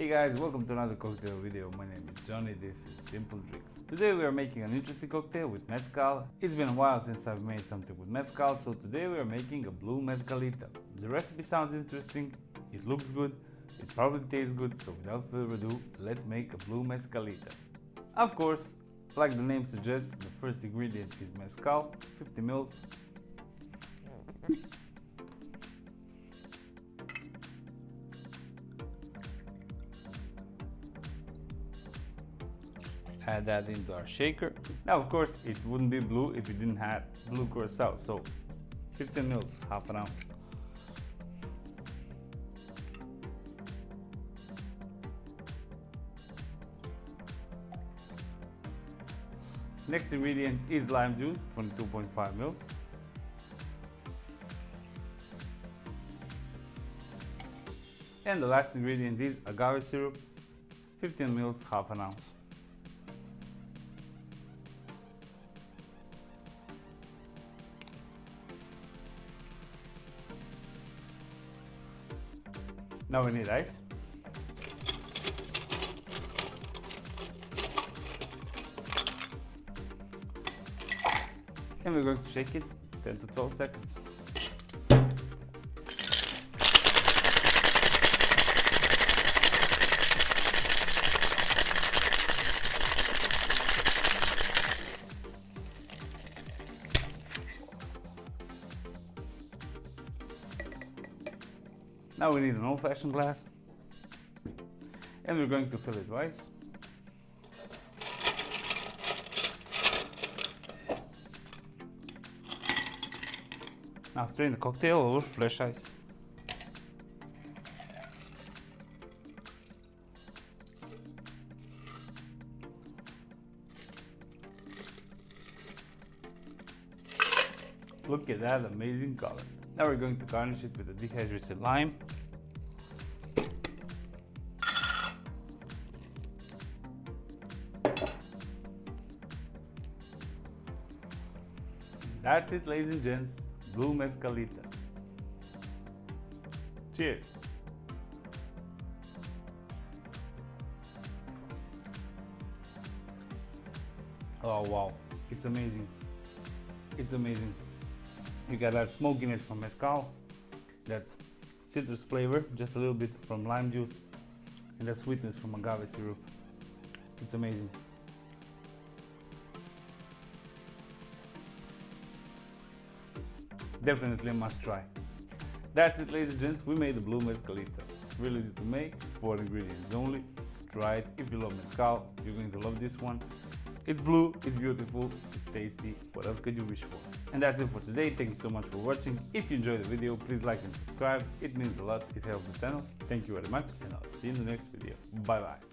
Hey guys, welcome to another cocktail video. My name is Johnny, this is Simple Drinks. Today we are making an interesting cocktail with mezcal. It's been a while since I've made something with mezcal, so today we are making a Blue Mezcalita. The recipe sounds interesting, it looks good, it probably tastes good, so without further ado, let's make a Blue Mezcalita. Of course, like the name suggests, the first ingredient is mezcal, 50 mils. Add that into our shaker. Now of course it wouldn't be blue if you didn't have blue Curacao, so 15 mils, half an ounce. Next ingredient is lime juice, 22.5 mils. And the last ingredient is agave syrup, 15 mils, half an ounce. Now we need ice. And we're going to shake it 10 to 12 seconds. Now we need an old-fashioned glass, and we're going to fill it with ice. Now strain the cocktail over fresh ice. Look at that amazing color. Now we're going to garnish it with a dehydrated lime. That's it, ladies and gents, Blue Mezcalita. Cheers! Oh wow, it's amazing. It's amazing. You got that smokiness from mezcal, that citrus flavor, just a little bit from lime juice, and that sweetness from agave syrup. It's amazing. Definitely a must try. That's it, ladies and gents, we made the Blue Mezcalita. Really easy to make, 4 ingredients only. Try it. If you love mezcal, you're going to love this one. It's blue, it's beautiful, it's tasty. What else could you wish for? And that's it for today. Thank you so much for watching. If you enjoyed the video, please like and subscribe. It means a lot. It helps the channel. Thank you very much, and I'll see you in the next video. Bye bye.